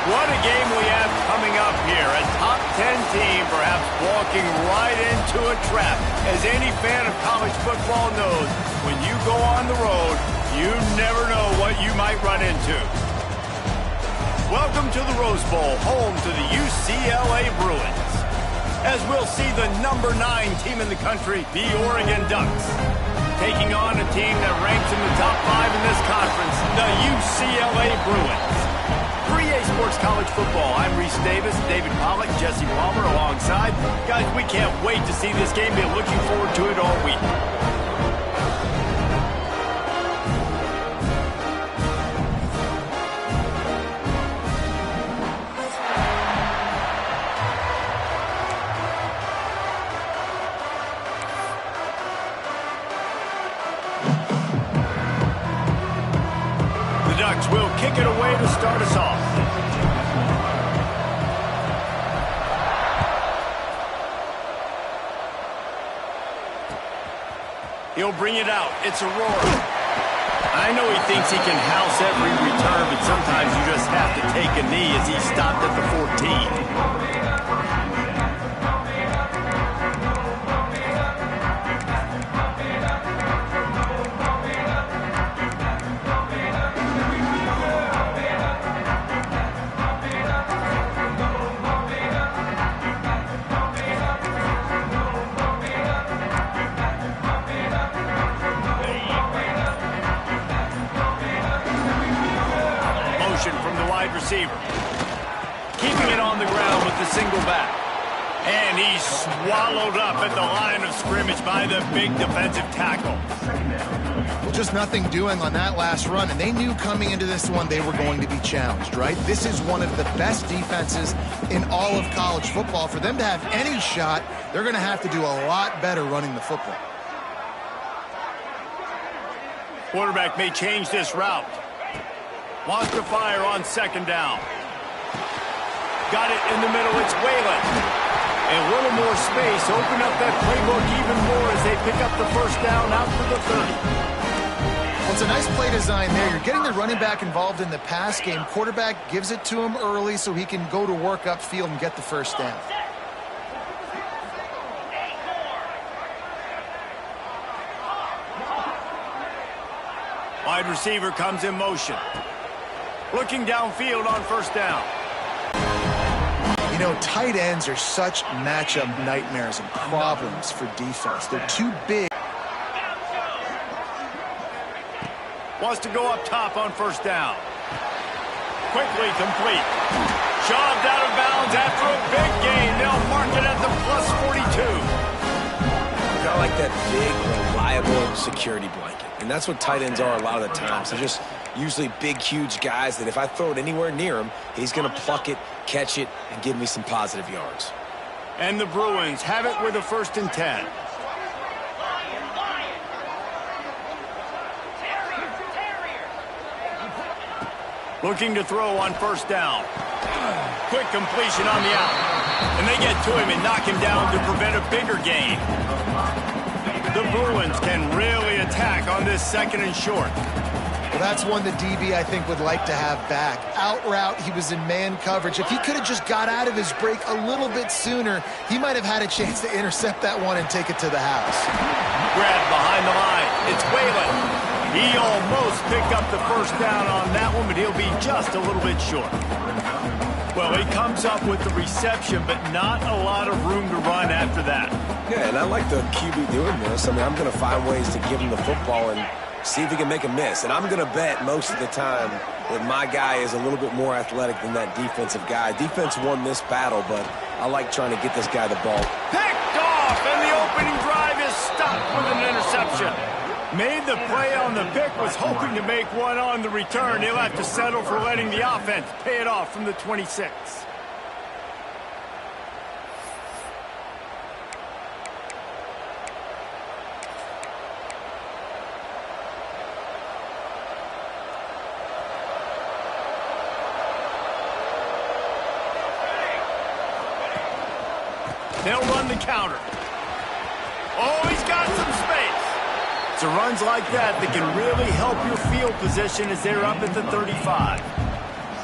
What a game we have coming up here. A top 10 team perhaps walking right into a trap. As any fan of college football knows, when you go on the road, you never know what you might run into. Welcome to the Rose Bowl, home to the UCLA Bruins. As we'll see the number 9 team in the country, the Oregon Ducks, taking on a team that ranks in the top 5 in this conference, the UCLA Bruins. 3A Sports College Football. I'm Reese Davis, David Pollack, Jesse Palmer alongside. Guys, we can't wait to see this game. Been looking forward to it all week. The Ducks will kick it away to start us off. He'll bring it out. It's a roar. I know he thinks he can house every return, but sometimes you just have to take a knee as he stopped at the 14. From the wide receiver. Keeping it on the ground with the single back. And he's swallowed up at the line of scrimmage by the big defensive tackle. Well, just nothing doing on that last run, and they knew coming into this one they were going to be challenged, right? This is one of the best defenses in all of college football. For them to have any shot, they're going to have to do a lot better running the football. Quarterback may change this route. Wants to fire on second down. Got it in the middle. It's Whalen. A little more space. Open up that playbook even more as they pick up the first down out to the 30. Well, it's a nice play design there. You're getting the running back involved in the pass game. Quarterback gives it to him early so he can go to work upfield and get the first down. Wide receiver comes in motion. Looking downfield on first down. You know, tight ends are such matchup nightmares and problems for defense. They're too big. Wants to go up top on first down. Quickly complete. Shoved out of bounds after a big gain. They'll mark it at the plus 42. Kind of like that big, reliable security blanket. And that's what tight ends are a lot of the times. They're just usually big, huge guys that if I throw it anywhere near him, he's going to pluck it, catch it, and give me some positive yards. And the Bruins have it with a 1st and 10. Looking to throw on first down. Quick completion on the out. And they get to him and knock him down to prevent a bigger gain. The Bruins can really attack on this 2nd and short. Well, that's one the DB, I think, would like to have back. Out route, he was in man coverage. If he could have just got out of his break a little bit sooner, he might have had a chance to intercept that one and take it to the house. Grabbed behind the line. It's Whalen. He almost picked up the first down on that one, but he'll be just a little bit short. Well, he comes up with the reception, but not a lot of room to run after that. Yeah, and I like the QB doing this. I mean, I'm going to find ways to give him the football and see if he can make a miss. And I'm going to bet most of the time that my guy is a little bit more athletic than that defensive guy. Defense won this battle, but I like trying to get this guy the ball. Picked off, and the opening drive is stopped with an interception. Made the play on the pick, was hoping to make one on the return. He'll have to settle for letting the offense pay it off from the 26. They'll run the counter. Oh, he's got some space. It's the runs like that that can really help your field position as they're up at the 35.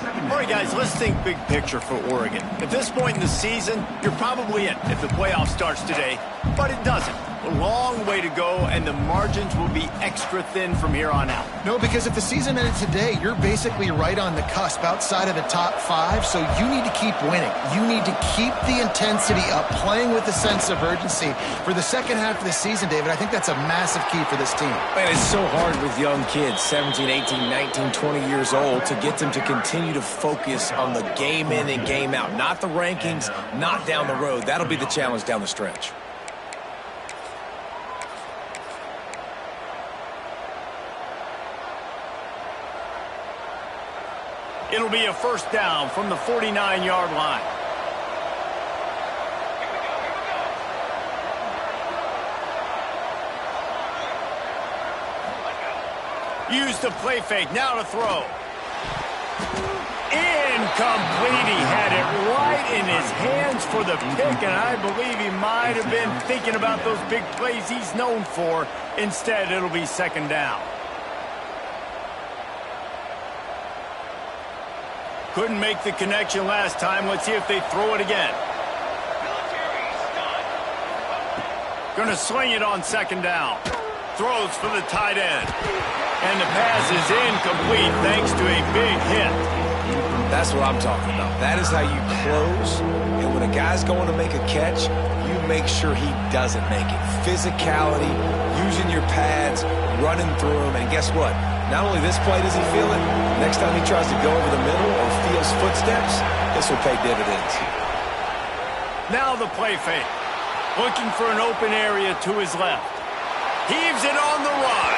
All right, guys, let's think big picture for Oregon. At this point in the season, you're probably in if the playoff starts today, but it doesn't. A long way to go, and the margins will be extra thin from here on out. No, because if the season ended today, you're basically right on the cusp outside of the top 5, so you need to keep winning. You need to keep the intensity up, playing with a sense of urgency. For the second half of the season, David, I think that's a massive key for this team. Man, it's so hard with young kids, 17, 18, 19, 20 years old, to get them to continue to focus on the game in and game out. Not the rankings, not down the road. That'll be the challenge down the stretch. It'll be a first down from the 49-yard line. Use the play fake, now to throw. Incomplete. He had it right in his hands for the pick, and I believe he might have been thinking about those big plays he's known for. Instead, it'll be second down. Couldn't make the connection last time. Let's see if they throw it again. Gonna sling it on second down. Throws for the tight end. And the pass is incomplete thanks to a big hit. That's what I'm talking about. That is how you close. And when a guy's going to make a catch, you make sure he doesn't make it. Physicality, using your pads, running through them. And guess what? Not only this play does he feel it, next time he tries to go over the middle or feels footsteps, this will pay dividends. Now the play fake. Looking for an open area to his left. Heaves it on the run.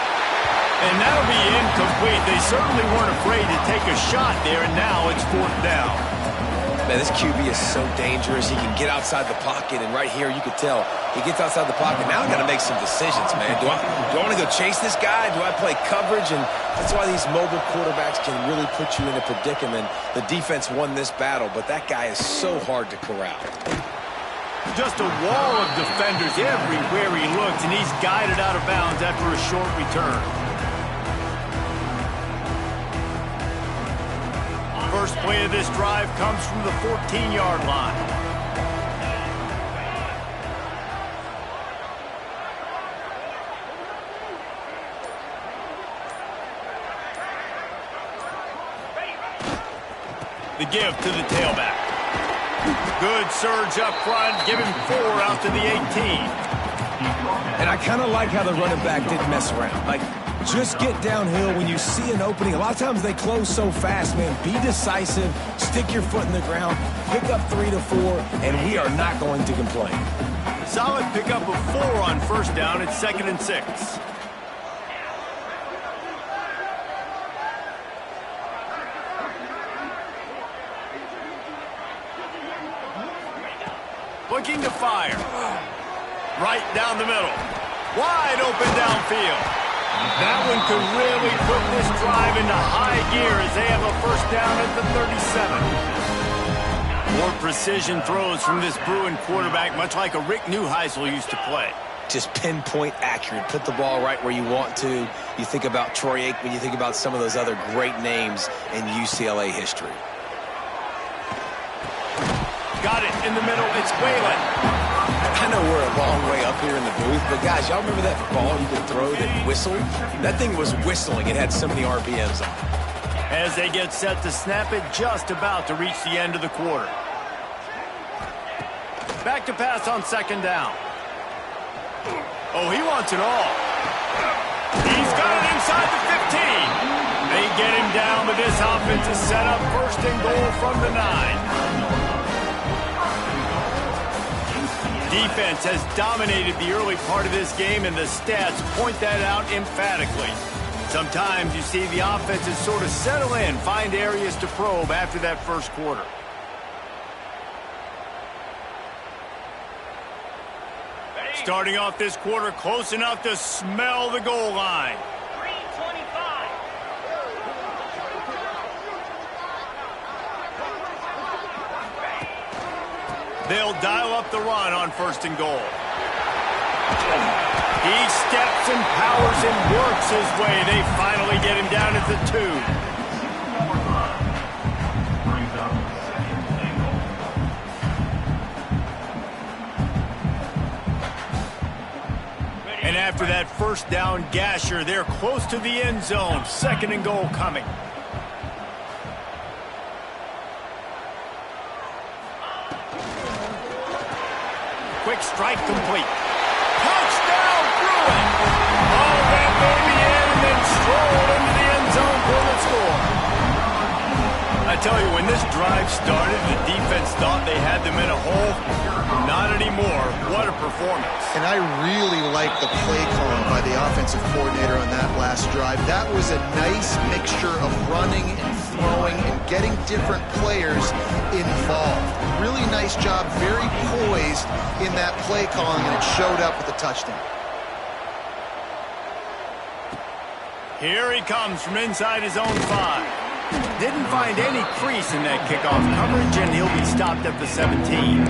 And that'll be incomplete. They certainly weren't afraid to take a shot there, and now it's fourth down. Man, this QB is so dangerous. He can get outside the pocket, and right here you could tell he gets outside the pocket. Now I got to make some decisions, man. Do I want to go chase this guy? Do I play coverage? And that's why these mobile quarterbacks can really put you in a predicament. The defense won this battle, but that guy is so hard to corral. Just a wall of defenders everywhere he looks, and he's guided out of bounds after a short return. First play of this drive comes from the 14-yard line. The give to the tailback. Good surge up front, give him 4 out to the 18. And I kind of like how the running back didn't mess around. Like, just get downhill when you see an opening. A lot of times they close so fast, man. Be decisive, stick your foot in the ground, pick up 3 to 4, and we are not going to complain. Solid pickup of 4 on first down. It's 2nd and 6. Looking to fire. Right down the middle. Wide open downfield. That one could really put this drive into high gear as they have a first down at the 37. More precision throws from this Bruin quarterback, much like a Rick Neuheisel used to play. Just pinpoint accurate. Put the ball right where you want to. You think about Troy Aikman, you think about some of those other great names in UCLA history. Got it in the middle. It's Whalen. I know we're a long way up here in the booth, but guys, y'all remember that ball you could throw that whistled? That thing was whistling. It had so many RPMs on it. As they get set to snap it, just about to reach the end of the quarter. Back to pass on second down. Oh, he wants it all. He's got it inside the 15. They get him down, but this offense is set up first and goal from the 9. Defense has dominated the early part of this game, and the stats point that out emphatically. Sometimes you see the offenses sort of settle in, find areas to probe after that first quarter. Starting off this quarter close enough to smell the goal line. They'll dial up the run on first and goal. He steps and powers and works his way. They finally get him down at the 2. after that first down gasher, they're close to the end zone. 2nd and goal coming. Quick strike complete. Touchdown, Bruin! All that baby in and then strolled into the end zone for the score. I tell you, when this drive started, the defense thought they had them in a hole. Not anymore. What a performance. And I really like the play calling by the offensive coordinator on that last drive. That was a nice mixture of running and throwing and getting different players involved. Really nice job, very poised in that play calling, and it showed up with a touchdown. Here he comes from inside his own 5. Didn't find any crease in that kickoff coverage, and he'll be stopped at the 17.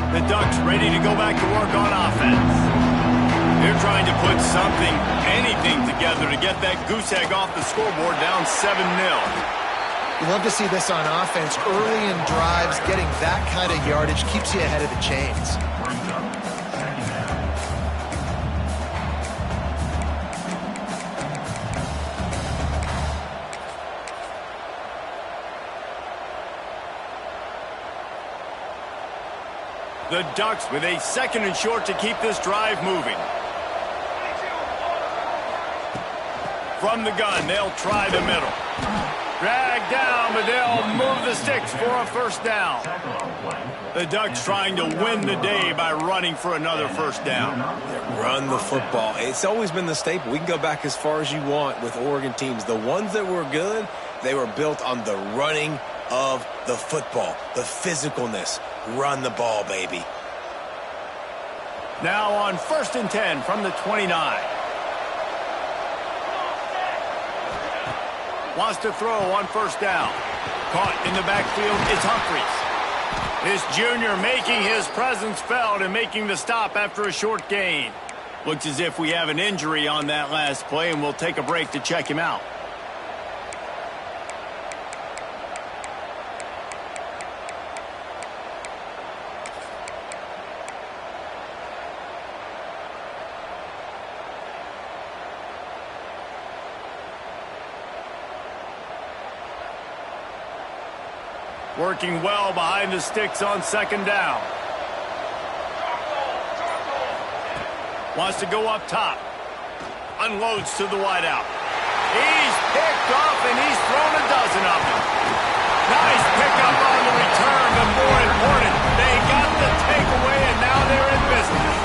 The Ducks ready to go back to work on offense. They're trying to put something, anything together to get that goose egg off the scoreboard down 7-0. You love to see this on offense. Early in drives, getting that kind of yardage keeps you ahead of the chains. The Ducks with a 2nd and short to keep this drive moving. From the gun, they'll try the middle. Drag down, but they'll move the sticks for a first down. The Ducks trying to win the day by running for another first down. Run the football. It's always been the staple. We can go back as far as you want with Oregon teams. The ones that were good, they were built on the running of the football, the physicalness. Run the ball, baby. Now on 1st and 10 from the 29. Wants to throw on first down. Caught in the backfield is Humphries. This junior making his presence felt and making the stop after a short gain. Looks as if we have an injury on that last play, and we'll take a break to check him out. Working well behind the sticks on 2nd down. Wants to go up top. Unloads to the wideout. He's picked off, and he's thrown a dozen of them. Nice pickup on the return, but more important, they got the takeaway, and now they're in business.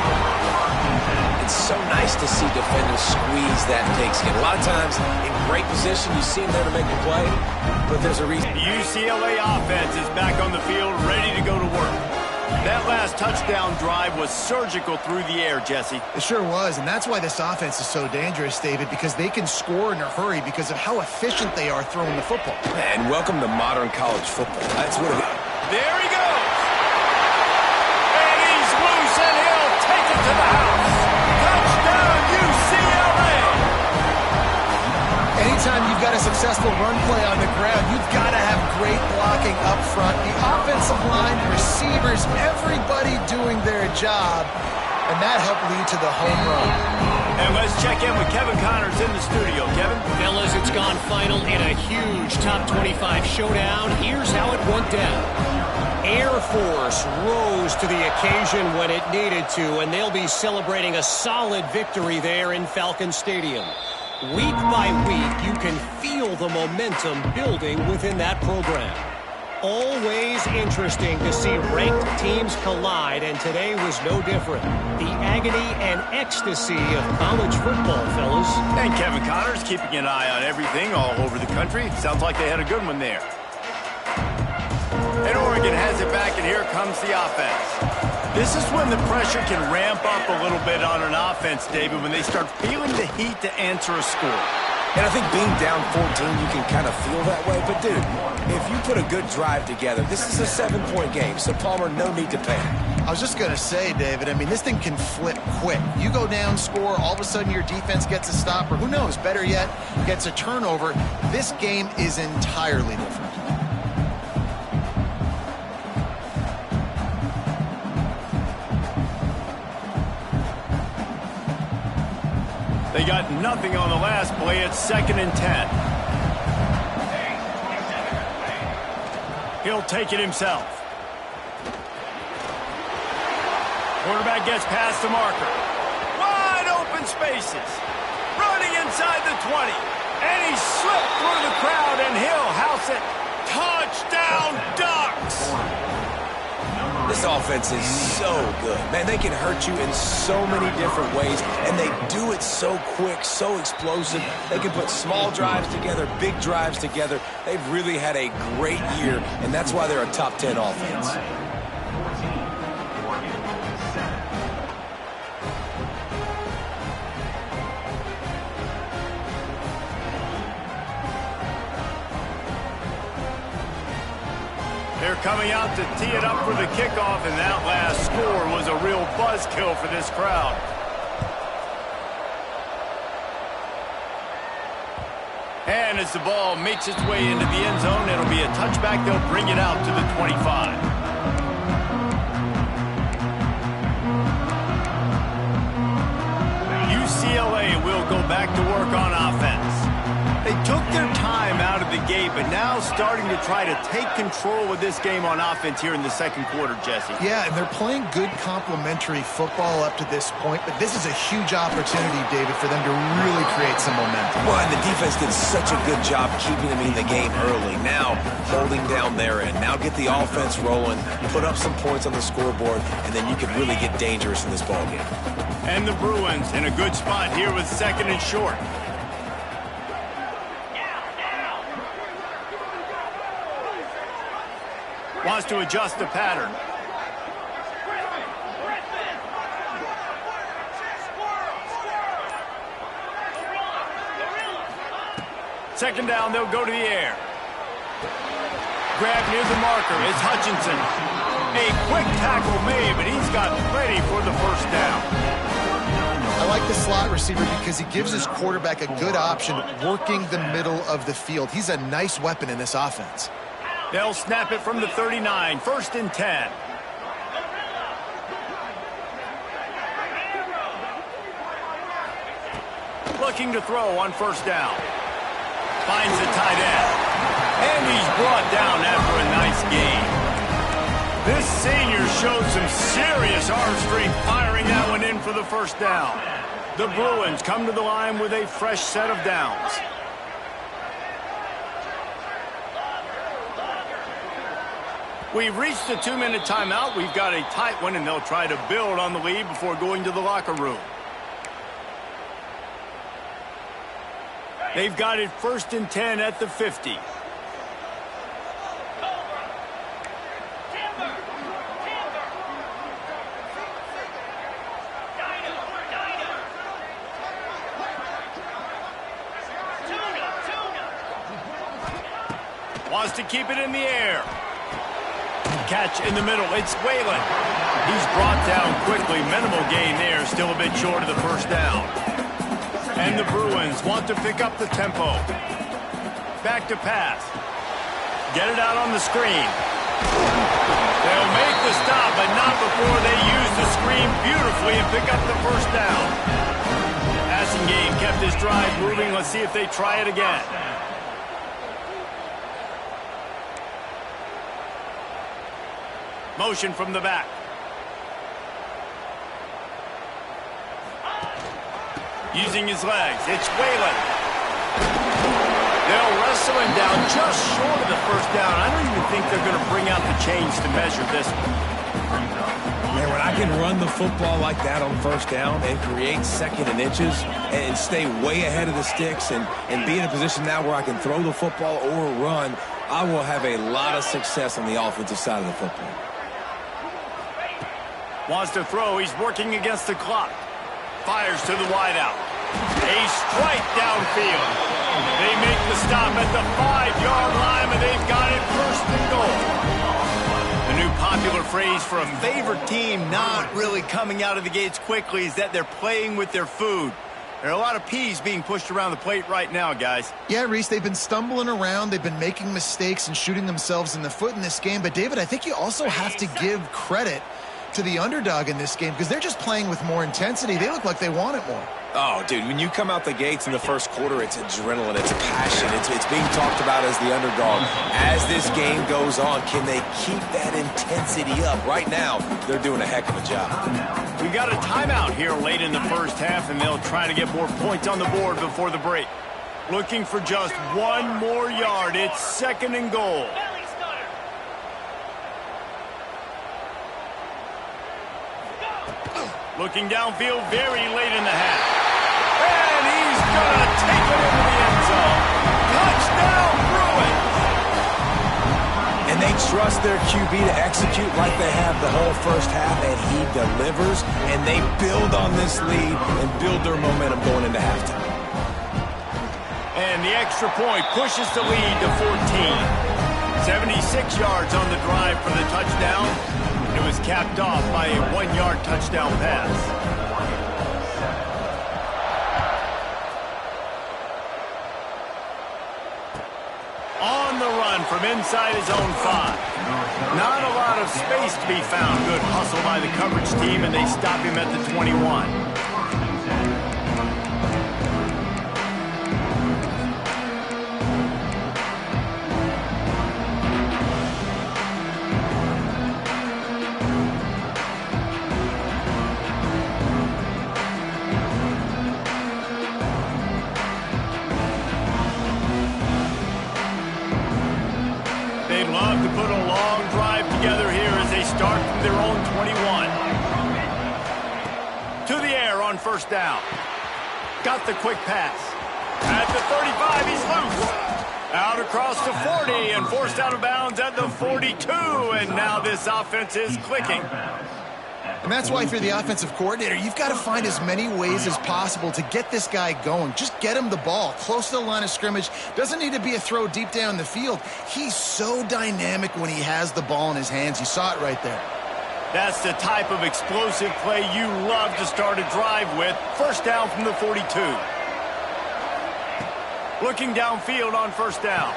It's so nice to see defenders squeeze that pigskin. A lot of times, in great position, you see them there to make the play, but there's a reason. UCLA offense is back on the field, ready to go to work. That last touchdown drive was surgical through the air, Jesse. It sure was, and that's why this offense is so dangerous, David, because they can score in a hurry because of how efficient they are throwing the football. And welcome to modern college football. That's what it is. There he goes. And he's loose, and he'll take it to the house. Touchdown, UCLA. Anytime you've got a successful run play on the ground, you've got to have great blocking up front. The offensive line, receivers, everybody doing their job, and that helped lead to the home run. And let's check in with Kevin Connors in the studio. Kevin? Fellas, it's gone final in a huge top 25 showdown. Here's how it went down. Air Force rose to the occasion when it needed to, and they'll be celebrating a solid victory there in Falcon Stadium. Week by week, you can feel the momentum building within that program. Always interesting to see ranked teams collide, and today was no different. The agony and ecstasy of college football, fellas. And Kevin Connors keeping an eye on everything all over the country. Sounds like they had a good one there. And Oregon has it back, and here comes the offense. This is when the pressure can ramp up a little bit on an offense, David, when they start feeling the heat to answer a score. And I think being down 14, you can kind of feel that way. But, dude, if you put a good drive together, this is a 7-point game. So, Palmer, no need to panic. I was just going to say, David, I mean, this thing can flip quick. You go down, score, all of a sudden your defense gets a stop, or who knows, better yet, gets a turnover. This game is entirely different. They got nothing on the last play. It's 2nd and 10. He'll take it himself. Quarterback gets past the marker. Wide open spaces. Running inside the 20. And he slipped through the crowd, and he'll house it. Touchdown, Ducks! This offense is so good. Man, they can hurt you in so many different ways, and they do it so quick, so explosive. They can put small drives together, big drives together. They've really had a great year, and that's why they're a top 10 offense. They're coming out to tee it up for the kickoff, and that last score was a real buzzkill for this crowd. And as the ball makes its way into the end zone, it'll be a touchback. They'll bring it out to the 25. UCLA will go back to work on offense. They took their time out of the gate, but now starting to try to take control of this game on offense here in the second quarter, Jesse. Yeah, and they're playing good complementary football up to this point, but this is a huge opportunity, David, for them to really create some momentum. Well, and the defense did such a good job keeping them in the game early. Now, holding down their end. Now get the offense rolling, put up some points on the scoreboard, and then you can really get dangerous in this ballgame. And the Bruins in a good spot here with 2nd and short. Wants to adjust the pattern. Second down, they'll go to the air. Grab near the marker. It's Hutchinson. A quick tackle made, but he's got plenty for the first down. I like the slot receiver because he gives his quarterback a good option working the middle of the field. He's a nice weapon in this offense. They'll snap it from the 39, 1st and 10. Looking to throw on 1st down. Finds the tight end. And he's brought down after a nice gain. This senior showed some serious arm strength firing that one in for the 1st down. The Bruins come to the line with a fresh set of downs. We've reached the 2-minute timeout. We've got a tight one, and they'll try to build on the lead before going to the locker room. They've got it 1st and 10 at the 50. Wants to keep it in the air. Catch in the middle. It's Whalen. He's brought down quickly. Minimal gain there. Still a bit short of the 1st down. And the Bruins want to pick up the tempo. Back to pass. Get it out on the screen. They'll make the stop, but not before they use the screen beautifully and pick up the 1st down. Passing game kept his drive moving. Let's see if they try it again. Motion from the back. Using his legs. It's Whalen. They'll wrestle him down just short of the 1st down. I don't even think they're going to bring out the chains to measure this one. Man, when I can run the football like that on 1st down and create 2nd and inches and stay way ahead of the sticks and be in a position now where I can throw the football or run, I will have a lot of success on the offensive side of the football. Wants to throw. He's working against the clock. Fires to the wideout. A strike downfield. They make the stop at the 5-yard line, and they've got it first and goal. The new popular phrase for a favorite team not really coming out of the gates quickly is that they're playing with their food. There are a lot of peas being pushed around the plate right now, guys. Yeah, Reese, they've been stumbling around. They've been making mistakes and shooting themselves in the foot in this game. But, David, I think you also have to give credit to the underdog in this game because they're just playing with more intensity. They look like they want it more. Oh, dude, when you come out the gates in the first quarter, it's adrenaline, it's passion, it's being talked about as the underdog. As this game goes on, can they keep that intensity up? Right now, they're doing a heck of a job. We got a timeout here late in the first half, and they'll try to get more points on the board before the break. Looking for just one more yard. It's second and goal. Looking downfield very late in the half. And he's going to take it into the end zone. Touchdown, Bruins! And they trust their QB to execute like they have the whole first half, and he delivers, and they build on this lead and build their momentum going into halftime. And the extra point pushes the lead to 14. 76 yards on the drive for the touchdown. It was capped off by a 1-yard touchdown pass. On the run from inside his own 5. Not a lot of space to be found. Good hustle by the coverage team, and they stop him at the 21. Love to put a long drive together here as they start from their own 21. To the air on first down. Got the quick pass. At the 35, he's loose. Out across the 40 and forced out of bounds at the 42. And now this offense is clicking. And that's why, if you're the offensive coordinator, you've got to find as many ways as possible to get this guy going. Just get him the ball close to the line of scrimmage. Doesn't need to be a throw deep down the field. He's so dynamic when he has the ball in his hands. You saw it right there. That's the type of explosive play you love to start a drive with. First down from the 42. Looking downfield on first down.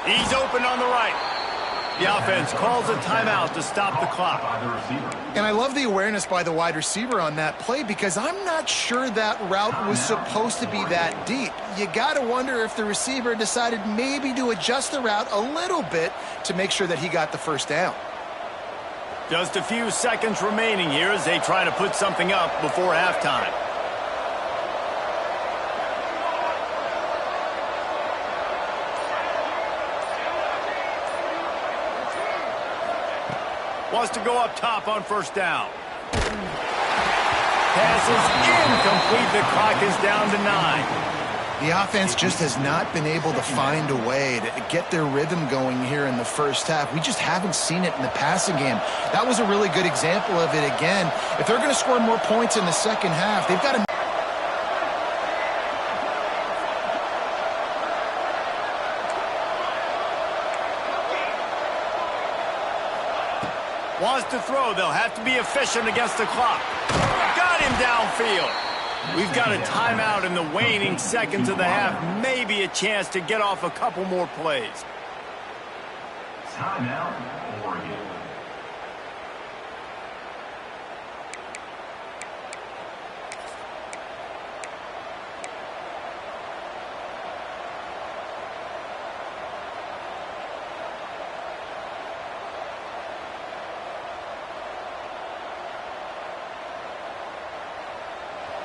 He's open on the right. The offense calls a timeout to stop the clock. And I love the awareness by the wide receiver on that play because I'm not sure that route was supposed to be that deep. You got to wonder if the receiver decided maybe to adjust the route a little bit to make sure that he got the first down. Just a few seconds remaining here as they try to put something up before halftime. Wants to go up top on first down. Pass is incomplete. The clock is down to 9. The offense just has not been able to find a way to get their rhythm going here in the first half. We just haven't seen it in the passing game. That was a really good example of it again. If they're going to score more points in the second half, they've got to... Wants to throw. They'll have to be efficient against the clock. Got him downfield. We've got a timeout in the waning seconds of the half. Maybe a chance to get off a couple more plays. Timeout, Oregon.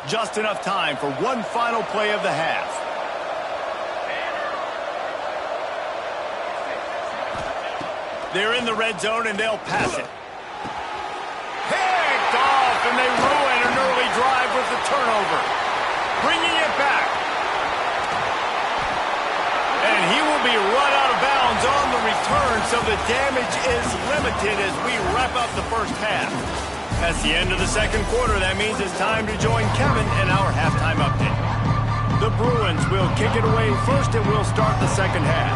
Just enough time for one final play of the half. They're in the red zone, and they'll pass it. Picked off, and they ruin an early drive with the turnover. Bringing it back. And he will be run out of bounds on the return, so the damage is limited as we wrap up the first half. That's the end of the second quarter. That means it's time to join Kevin in our halftime update. Bruins will kick it away first, and we'll start the second half.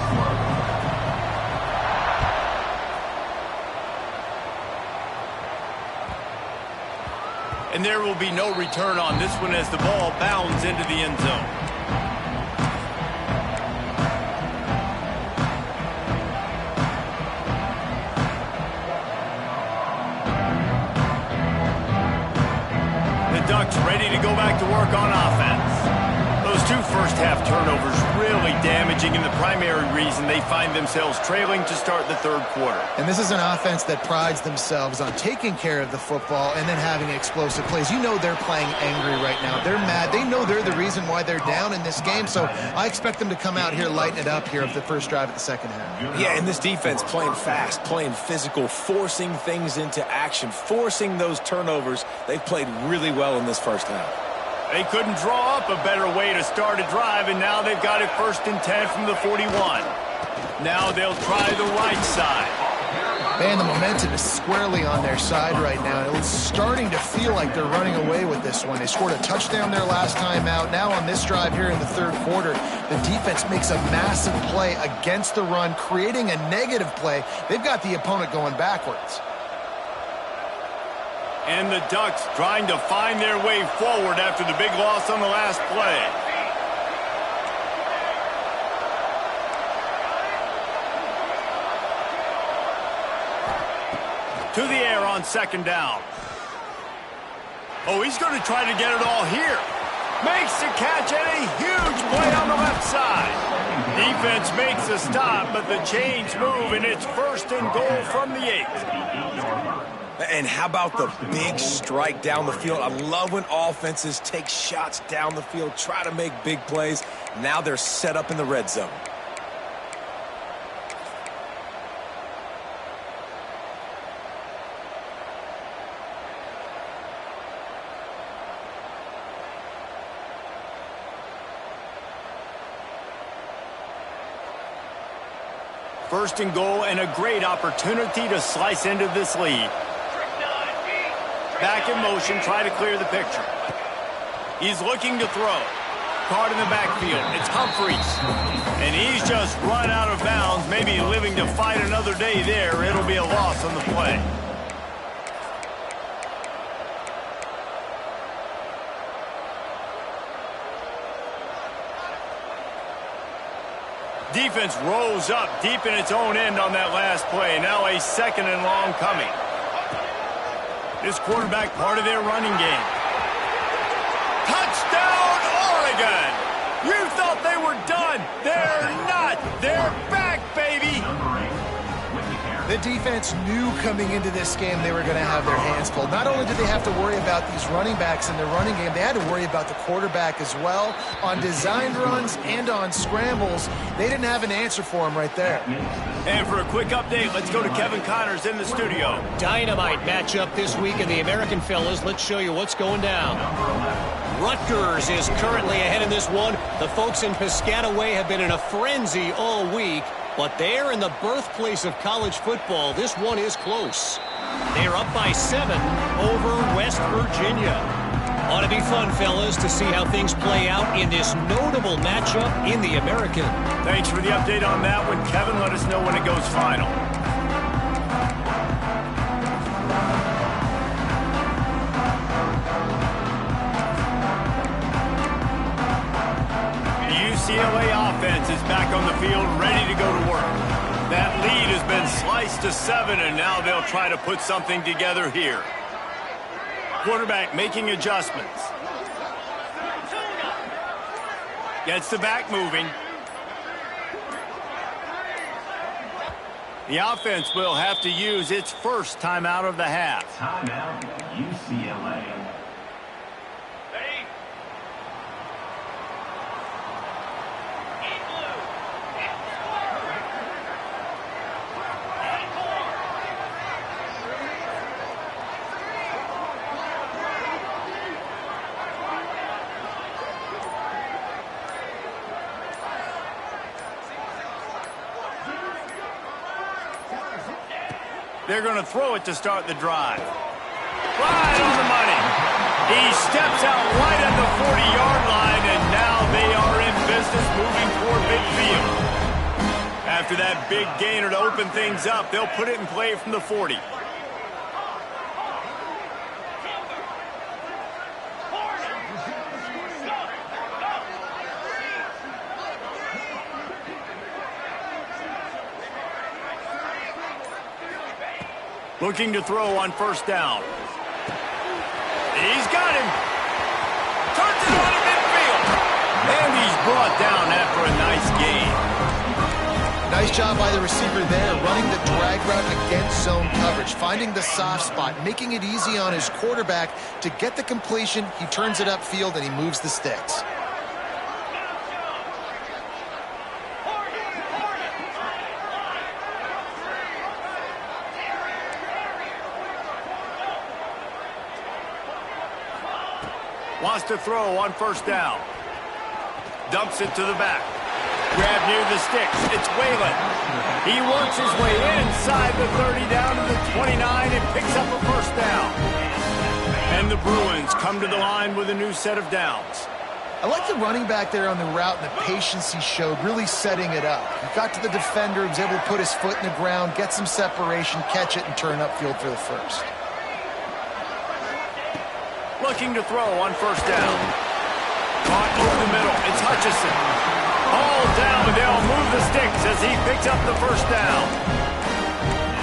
And there will be no return on this one as the ball bounds into the end zone. The Ducks ready to go back to work on offense. Those two first-half turnovers really damaging, and the primary reason they find themselves trailing to start the third quarter. And this is an offense that prides themselves on taking care of the football and then having explosive plays. You know they're playing angry right now. They're mad. They know they're the reason why they're down in this game, so I expect them to come out here, lighten it up here of the first drive of the second half. Yeah, and this defense playing fast, playing physical, forcing things into action, forcing those turnovers. They've played really well in this first half. They couldn't draw up a better way to start a drive, and now they've got it 1st and 10 from the 41. Now they'll try the right side. Man, the momentum is squarely on their side right now. It's starting to feel like they're running away with this one. They scored a touchdown their last time out. Now on this drive here in the third quarter, the defense makes a massive play against the run, creating a negative play. They've got the opponent going backwards. And the Ducks trying to find their way forward after the big loss on the last play. To the air on second down. Oh, he's going to try to get it all here. Makes the catch and a huge play on the left side. Defense makes a stop, but the chains move, and it's 1st and goal from the 8. And how about the big strike down the field? I love when offenses take shots down the field, try to make big plays. Now they're set up in the red zone. First and goal, and a great opportunity to slice into this lead. Back in motion, try to clear the picture. He's looking to throw. Caught in the backfield. It's Humphreys. And he's just run out of bounds, maybe living to fight another day there. It'll be a loss on the play. Defense rose up deep in its own end on that last play. Now a 2nd and long coming. This quarterback part of their running game. Touchdown, Oregon! You thought they were done. They're not. They're back, baby. The defense knew coming into this game they were going to have their hands full. Not only did they have to worry about these running backs in their running game, they had to worry about the quarterback as well. On designed runs and on scrambles, they didn't have an answer for him right there. And for a quick update, let's go to Kevin Connors in the studio. Dynamite matchup this week in the American, fellas. Let's show you what's going down. Rutgers is currently ahead in this one. The folks in Piscataway have been in a frenzy all week. But there in the birthplace of college football, this one is close. They're up by 7 over West Virginia. Ought to be fun, fellas, to see how things play out in this notable matchup in the American. Thanks for the update on that one, Kevin. Let us know when it goes final. UCLA offense is back on the field, ready to go to work. That lead has been sliced to 7, and now they'll try to put something together here. Quarterback making adjustments. Gets the back moving. The offense will have to use its first timeout of the half. Timeout, UCLA. They're going to throw it to start the drive. Right on the money. He steps out right at the 40-yard line, and now they are After that big gainer to open things up, they'll put it in play from the 40. Looking to throw on first down. He's got him. Turns it on to midfield. And he's brought down after a nice gain. Nice job by the receiver there, running the drag route against zone coverage, finding the soft spot, making it easy on his quarterback to get the completion. He turns it upfield and he moves the sticks. Wants to throw on first down. Dumps it to the back. Grab near the sticks. It's Whalen. He works his way inside the 30 down to the 29 and picks up a first down. And the Bruins come to the line with a new set of downs. I like the running back there on the route and the patience he showed, really setting it up. He got to the defender, was able to put his foot in the ground, get some separation, catch it, and turn upfield for the first. Looking to throw on first down. Caught over the middle. It's Hutchison. All down, but they'll move the sticks as he picks up the first down.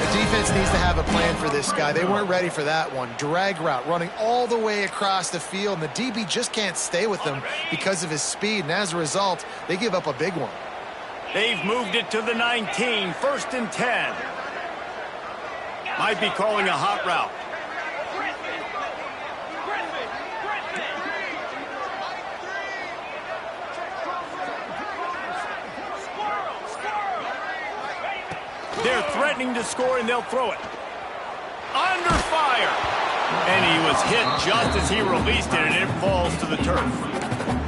The defense needs to have a plan for this guy. They weren't ready for that one. Drag route, running all the way across the field, and the DB just can't stay with him because of his speed, and as a result, they give up a big one. They've moved it to the 19, first and 10. Might be calling a hot route. They're threatening to score, and they'll throw it. Under fire. And he was hit just as he released it, and it falls to the turf.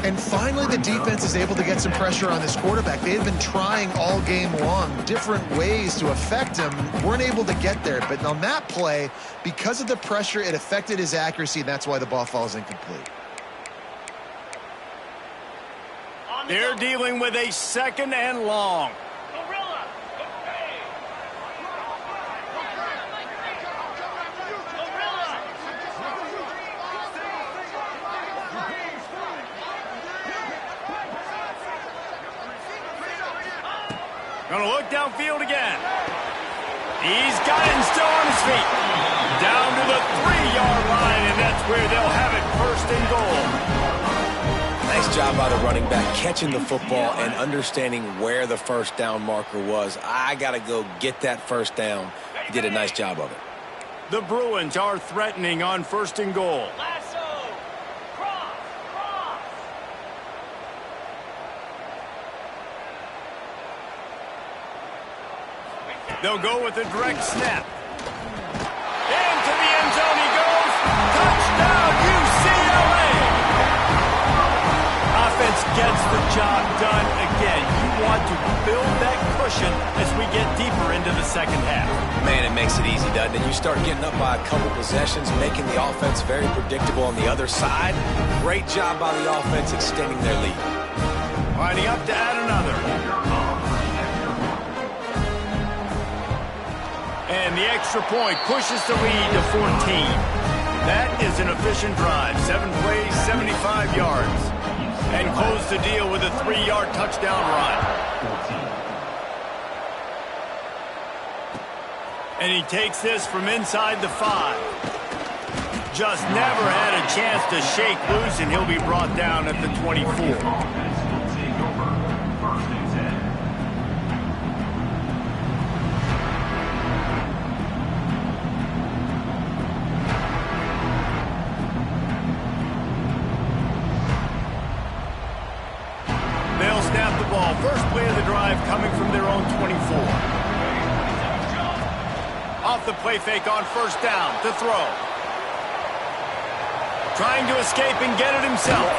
And finally, the defense is able to get some pressure on this quarterback. They've been trying all game long different ways to affect him. Weren't able to get there. But on that play, because of the pressure, it affected his accuracy, and that's why the ball falls incomplete. They're dealing with a second and long. Gonna look downfield again. He's got it and still on his feet. Down to the 3-yard line, and that's where they'll have it, first and goal. Nice job by the running back, catching the football and understanding where the first down marker was. I got to go get that first down. He did a nice job of it. The Bruins are threatening on first and goal. They'll go with a direct snap. Into the end zone he goes. Touchdown, UCLA! Offense gets the job done again. You want to build that cushion as we get deeper into the second half. Man, it makes it easy, doesn't it? You start getting up by a couple possessions, making the offense very predictable on the other side. Great job by the offense extending their lead. Lining up to add another. And the extra point pushes the lead to 14. That is an efficient drive. 7 plays, 75 yards. And close the deal with a 3-yard touchdown run. And he takes this from inside the 5. Just never had a chance to shake loose, and he'll be brought down at the 24. First play of the drive coming from their own 24. Off the play fake on first down to throw. Trying to escape and get it himself.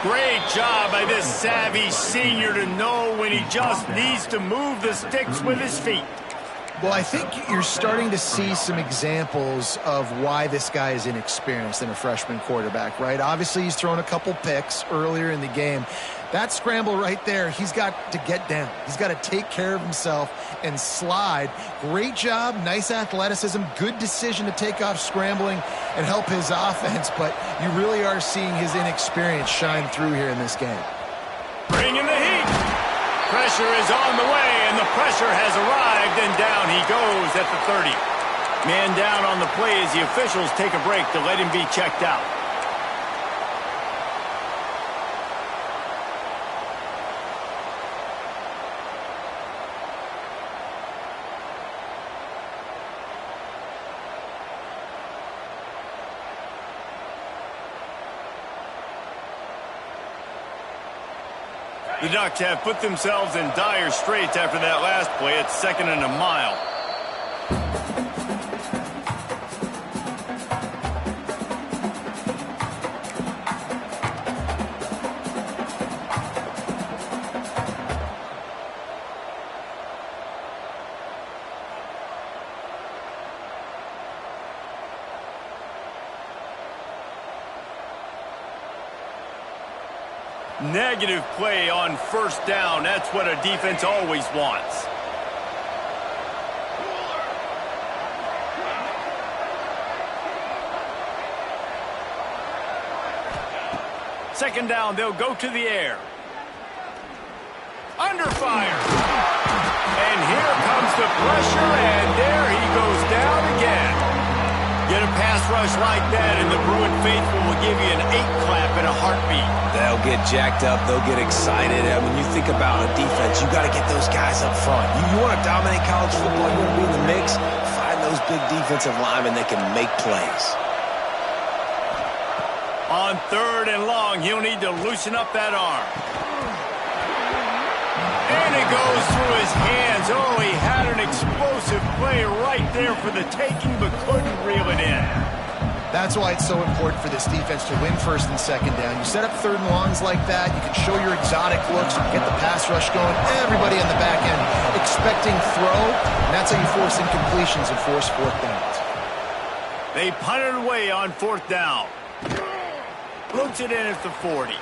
Great job by this savvy senior to know when he just needs to move the sticks with his feet. Well, I think you're starting to see some examples of why this guy is inexperienced in a freshman quarterback, right? Obviously, he's thrown a couple picks earlier in the game. That scramble right there, he's got to get down. He's got to take care of himself and slide. Great job, nice athleticism, good decision to take off scrambling and help his offense, but you really are seeing his inexperience shine through here in this game. Bringing the heat. Pressure is on the way, and the pressure has arrived, and down he goes at the 30. Man down on the play as the officials take a break to let him be checked out. The Ducks have put themselves in dire straits after that last play. It's 2nd and a mile. Negative play on 1st down. That's what a defense always wants. Second down, they'll go to the air. Under fire. And here comes the pressure, and there he goes down again. Get a pass rush like that, and the Bruin faithful will give you an 8-clap in a heartbeat. They'll get jacked up. They'll get excited. And when you think about a defense, you got to get those guys up front. You want to dominate college football, you want to be in the mix, find those big defensive linemen that can make plays. On 3rd and long, he'll need to loosen up that arm. And it goes through his hands. Oh, he had an explosive play right there for the taking, but couldn't reel it in. That's why it's so important for this defense to win 1st and 2nd down. You set up 3rd and longs like that, you can show your exotic looks, you can get the pass rush going, everybody on the back end expecting throw, and that's how you force incompletions and force 4th downs. They punted away on 4th down. Looks it in at the 40.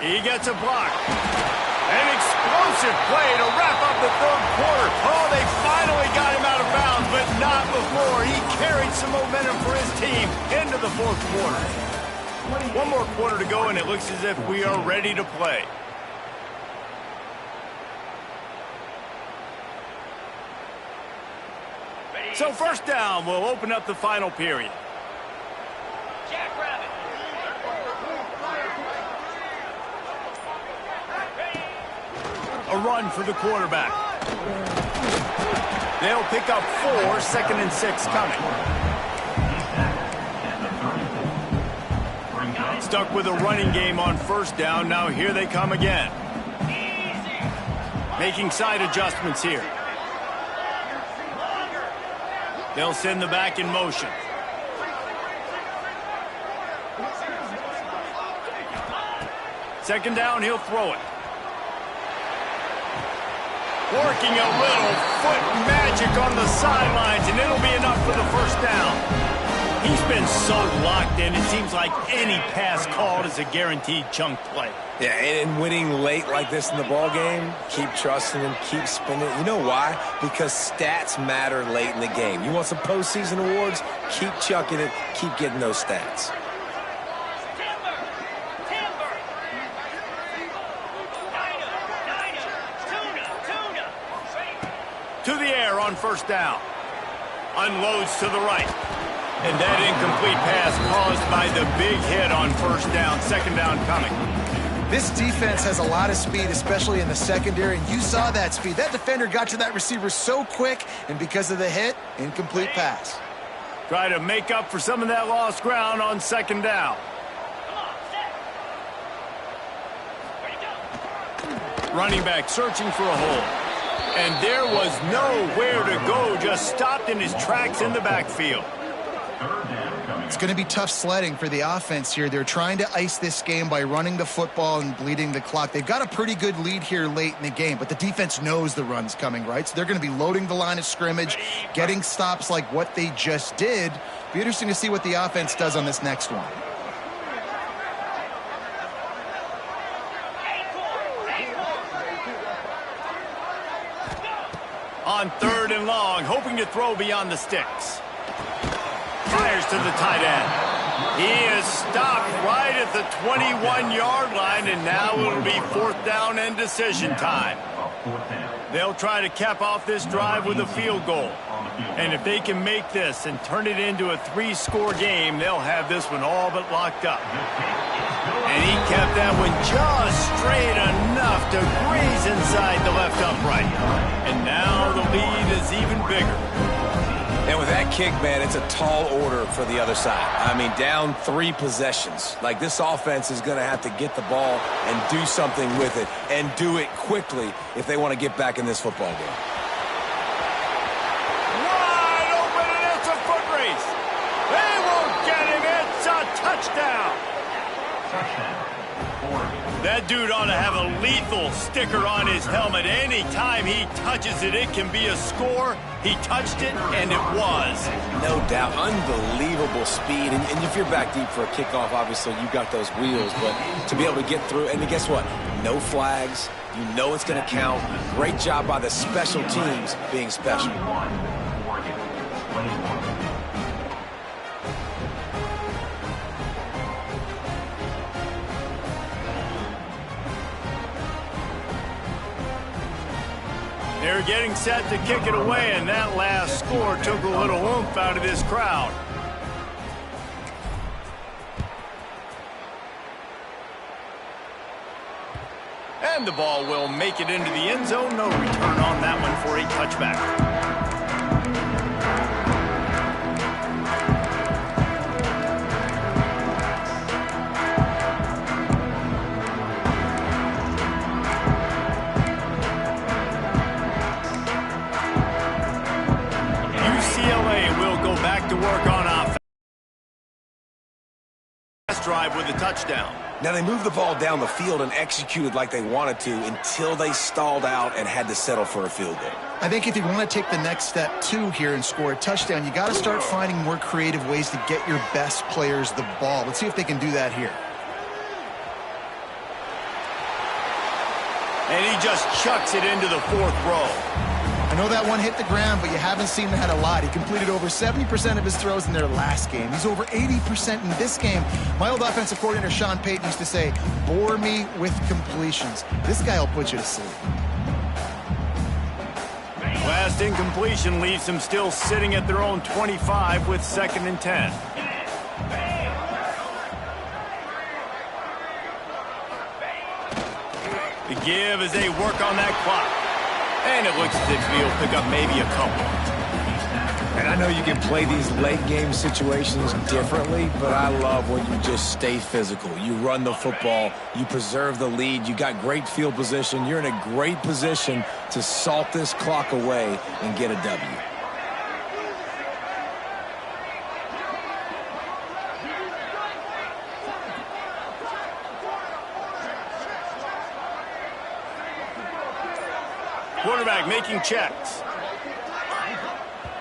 He gets a block. An explosive play to wrap up the 3rd quarter. Oh, they finally got him out of bounds, but not before. He carried some momentum for his team into the 4th quarter. One more quarter to go, and it looks as if we are ready to play. So 1st down will open up the final period. A run for the quarterback. They'll pick up 4, 2nd and 6 coming. Stuck with a running game on 1st down. Now here they come again. Making side adjustments here. They'll send the back in motion. Second down, he'll throw it. Working a little foot magic on the sidelines, and it'll be enough for the 1st down. He's been so locked in, it seems like any pass called is a guaranteed chunk play. Yeah, and winning late like this in the ball game, keep trusting him, keep spinning. You know why? Because stats matter late in the game. You want some postseason awards? Keep chucking it, keep getting those stats. To the air on 1st down. Unloads to the right. And that incomplete pass caused by the big hit on 1st down. 2nd down coming. This defense has a lot of speed, especially in the secondary, and you saw that speed. That defender got to that receiver so quick, and because of the hit, incomplete pass. Try to make up for some of that lost ground on 2nd down. Running back searching for a hole. And there was nowhere to go, just stopped in his tracks in the backfield. It's going to be tough sledding for the offense here. They're trying to ice this game by running the football and bleeding the clock. They've got a pretty good lead here late in the game, but the defense knows the run's coming, right? So they're going to be loading the line of scrimmage, getting stops like what they just did. Be interesting to see what the offense does on this next one. On 3rd and long, hoping to throw beyond the sticks. Fires to the tight end. He is stopped right at the 21-yard line, and now it'll be 4th down and decision time. They'll try to cap off this drive with a field goal. And if they can make this and turn it into a 3-score game, they'll have this one all but locked up. And he kept that one just straight enough to graze inside the left upright. And now the lead is even bigger. And with that kick, man, it's a tall order for the other side. I mean, down 3 possessions. Like, this offense is going to have to get the ball and do something with it, and do it quickly if they want to get back in this football game. Wide open, and it's a foot race. They won't get him. It's a touchdown. That dude ought to have a lethal sticker on his helmet. Anytime he touches it, it can be a score. He touched it, and it was. No doubt. Unbelievable speed. And if you're back deep for a kickoff, obviously you've got those wheels. But to be able to get through, and guess what? No flags. You know it's going to count. Great job by the special teams being special. They're getting set to kick it away, and that last score took a little oomph out of this crowd. And the ball will make it into the end zone. No return on that one for a touchback. To work on offense. Last drive with a touchdown. Now they moved the ball down the field and executed like they wanted to until they stalled out and had to settle for a field goal. I think if you want to take the next step too here and score a touchdown, you got to start finding more creative ways to get your best players the ball. Let's see if they can do that here. And he just chucks it into the 4th row. I know that one hit the ground, but you haven't seen that a lot. He completed over 70% of his throws in their last game. He's over 80% in this game. My old offensive coordinator, Sean Payton, used to say, bore me with completions. This guy will put you to sleep. Last incompletion leaves them still sitting at their own 25 with 2nd and 10. The give as they work on that clock. And it looks as if he'll pick up maybe a couple. And I know you can play these late game situations differently, but I love when you just stay physical. You run the football, you preserve the lead, you got great field position, you're in a great position to salt this clock away and get a W. Quarterback making checks.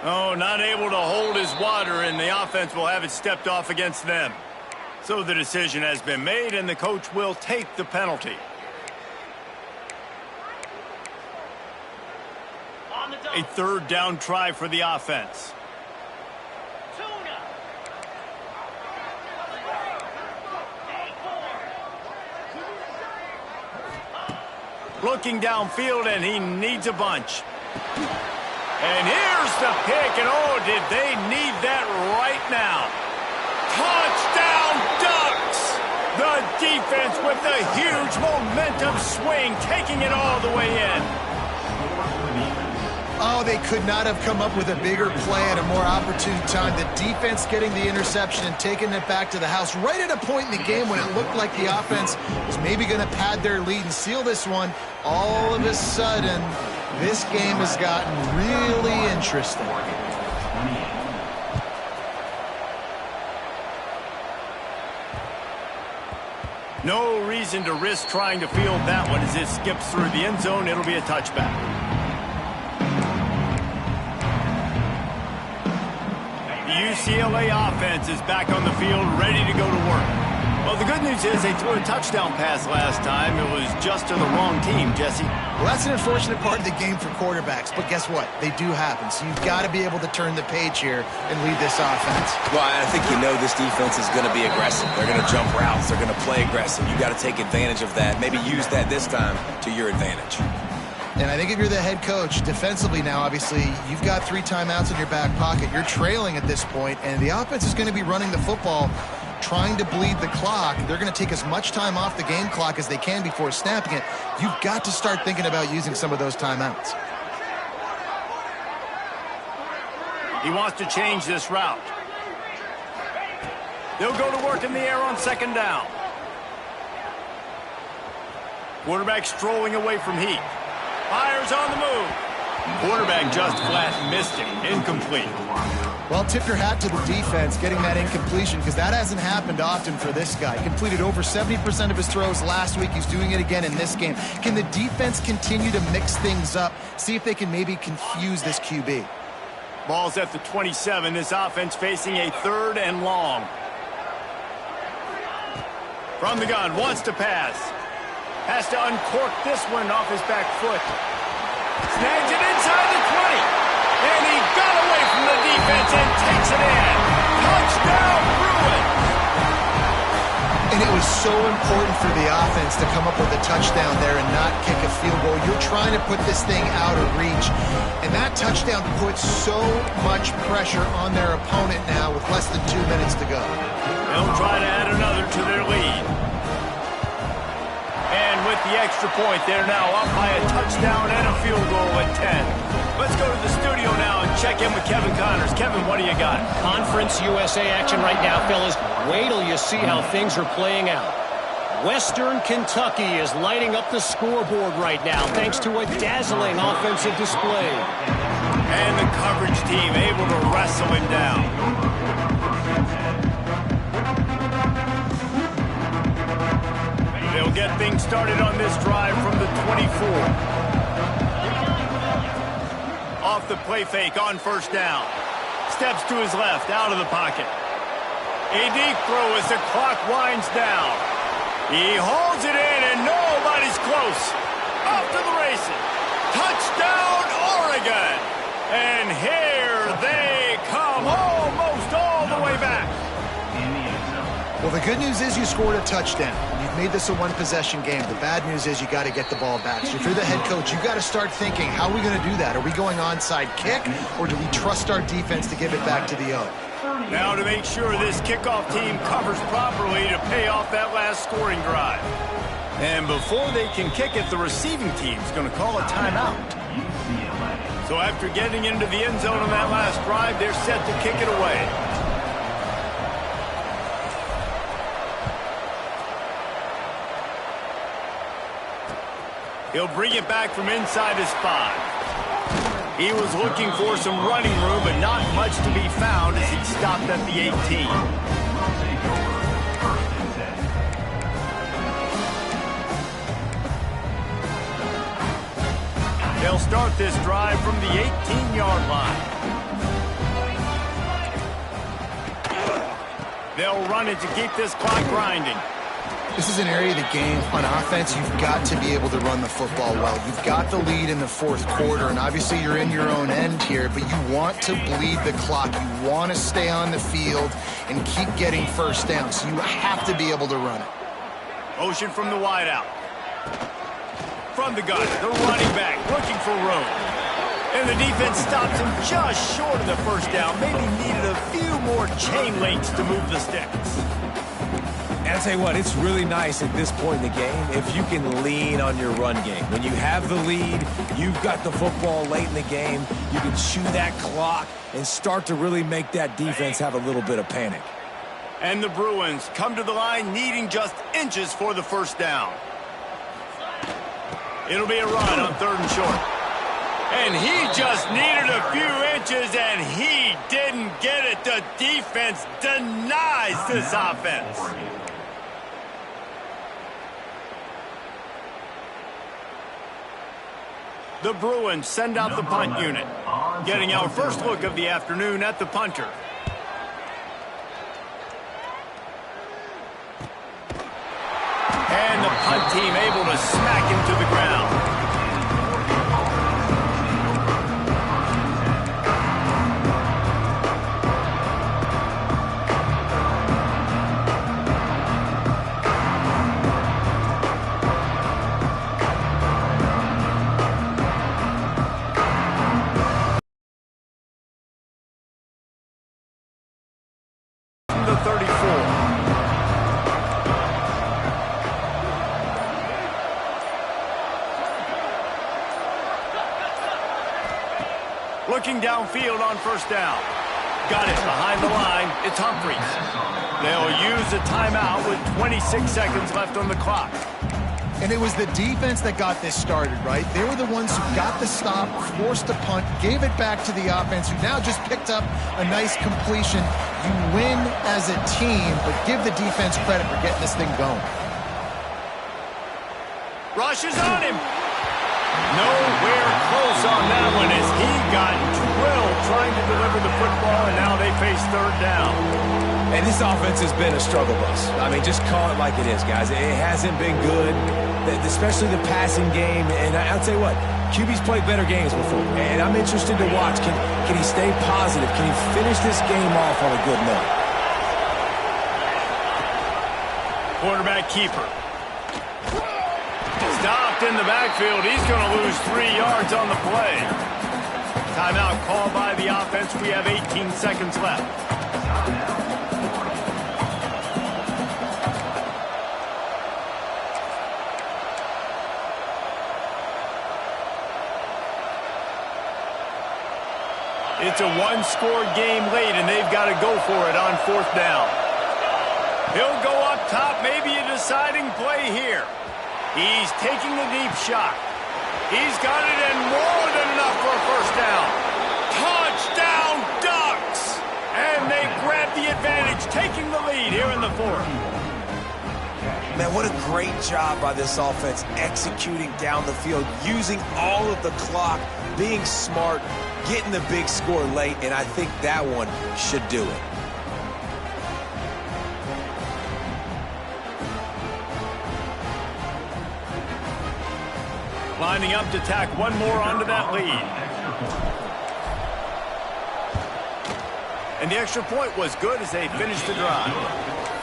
Oh, not able to hold his water, and the offense will have it stepped off against them. So the decision has been made, and the coach will take the penalty. A 3rd down try for the offense. Looking downfield, and he needs a bunch. And here's the pick, and oh, did they need that right now. Touchdown Ducks! The defense with the huge momentum swing, taking it all the way in. Oh, they could not have come up with a bigger play at a more opportune time. The defense getting the interception and taking it back to the house right at a point in the game when it looked like the offense was maybe going to pad their lead and seal this one. All of a sudden, this game has gotten really interesting. No reason to risk trying to field that one. As it skips through the end zone, it'll be a touchback. The UCLA offense is back on the field, ready to go to work. Well, the good news news is they threw a touchdown pass last time. It was just to the wrong team, Jesse. Well, that's an unfortunate part of the game for quarterbacks, but guess what? They do happen, so you've got to be able to turn the page here and lead this offense. Well, I think you know this defense is going to be aggressive. They're going to jump routes. They're going to play aggressive. You've got to take advantage of that. Maybe use that this time to your advantage. And I think if you're the head coach, defensively now, obviously, you've got 3 timeouts in your back pocket. You're trailing at this point, and the offense is going to be running the football, trying to bleed the clock. They're going to take as much time off the game clock as they can before snapping it. You've got to start thinking about using some of those timeouts. He wants to change this route. They'll go to work in the air on second down. Quarterback strolling away from heat. Fires on the move. Quarterback just flat missed him. Incomplete. Well, tip your hat to the defense getting that incompletion, because that hasn't happened often for this guy. Completed over 70% of his throws last week. He's doing it again in this game. Can the defense continue to mix things up? See if they can maybe confuse this QB. Ball's at the 27. This offense facing a 3rd and long. From the gun, wants to pass. Has to uncork this one off his back foot. Snags it inside the 20. And he got away from the defense and takes it in. Touchdown, Bruins! And it was so important for the offense to come up with a touchdown there and not kick a field goal. You're trying to put this thing out of reach. And that touchdown puts so much pressure on their opponent now with less than 2 minutes to go. They'll try to add another to their lead. And with the extra point, they're now up by a touchdown and a field goal at 10. Let's go to the studio now and check in with Kevin Connors. Kevin, what do you got? Conference USA action right now, fellas. Wait till you see how things are playing out. Western Kentucky is lighting up the scoreboard right now thanks to a dazzling offensive display. And the coverage team able to wrestle him down. They'll get things started on this drive from the 24. Off the play fake on first down. Steps to his left, out of the pocket. A deep throw as the clock winds down. He holds it in and nobody's close. Off to the races. Touchdown, Oregon. And here they come almost all the way back. Well, the good news is you scored a touchdown. You've made this a one-possession game. The bad news is you got to get the ball back. So if you're the head coach, you got to start thinking, how are we going to do that? Are we going onside kick, or do we trust our defense to give it back to the O? Now to make sure this kickoff team covers properly to pay off that last scoring drive. And before they can kick it, the receiving team's going to call a timeout. So after getting into the end zone on that last drive, they're set to kick it away. He'll bring it back from inside his 5. He was looking for some running room, but not much to be found as he stopped at the 18. They'll start this drive from the 18-yard line. They'll run it to keep this clock grinding. This is an area of the game. On offense, you've got to be able to run the football well. You've got the lead in the 4th quarter, and obviously you're in your own end here, but you want to bleed the clock. You want to stay on the field and keep getting first down, so you have to be able to run it. Motion from the wideout. From the gun, the running back looking for room. And the defense stops him just short of the first down. Maybe needed a few more chain links to move the sticks. And I'll tell you what, it's really nice at this point in the game if you can lean on your run game. When you have the lead, you've got the football late in the game, you can chew that clock and start to really make that defense have a little bit of panic. And the Bruins come to the line needing just inches for the first down. It'll be a run on 3rd and short. And he just needed a few inches, and he didn't get it. The defense denies this offense. The Bruins send out the punt unit. Getting our first look of the afternoon at the punter. punt team able to smack him to the ground. The 34. Looking downfield on first down. Got it behind the line. It's Humphries. They'll use a timeout with 26 seconds left on the clock. And it was the defense that got this started, right? They were the ones who got the stop, forced a punt, gave it back to the offense, who now just picked up a nice completion. You win as a team, but give the defense credit for getting this thing going. Rush is on him. Nowhere close on that one as he got drilled trying to deliver the football, and now they face third down. And this offense has been a struggle bus. I mean, just call it like it is, guys. It hasn't been good, especially the passing game. And I'll tell you what, QB's played better games before. And I'm interested to watch. Can he stay positive? Can he finish this game off on a good note? Quarterback keeper. Stopped in the backfield. He's going to lose 3 yards on the play. Timeout called by the offense. We have 18 seconds left. It's a one-score game late, and they've got to go for it on fourth down. He'll go up top, maybe a deciding play here. He's taking the deep shot. He's got it in more than enough for a first down. Touchdown, Ducks! And they grab the advantage, taking the lead here in the fourth. Man, what a great job by this offense executing down the field, using all of the clock, being smart, getting the big score late, and I think that one should do it. Lining up to tack one more onto that lead. And the extra point was good as they finished the drive.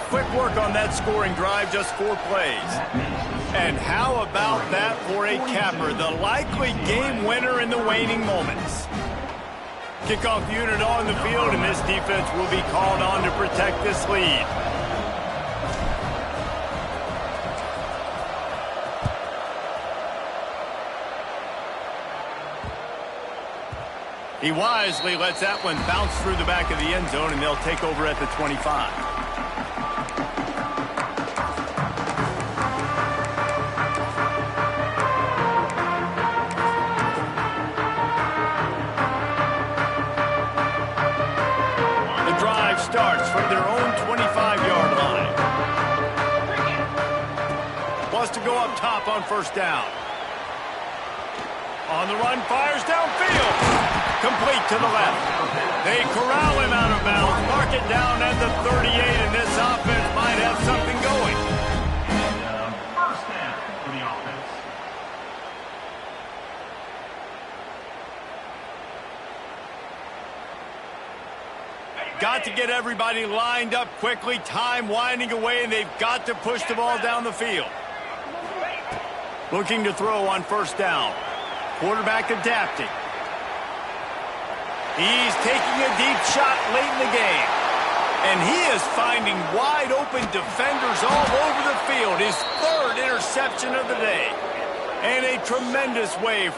Quick work on that scoring drive, just 4 plays. And how about that for a capper, the likely game winner in the waning moments. Kickoff unit on the field, and this defense will be called on to protect this lead. He wisely lets that one bounce through the back of the end zone, and they'll take over at the 25. The drive starts from their own 25-yard line. Wants to go up top on first down. On the run, fires downfield. Complete to the left. They corral him out of bounds, mark it down at the 38, and this offense might have something going. First down for the offense. Got to get everybody lined up quickly, time winding away, and they've got to push the ball down the field. Looking to throw on first down. Quarterback adapting. He's taking a deep shot late in the game. And he is finding wide open defenders all over the field. His 3rd interception of the day. And a tremendous way for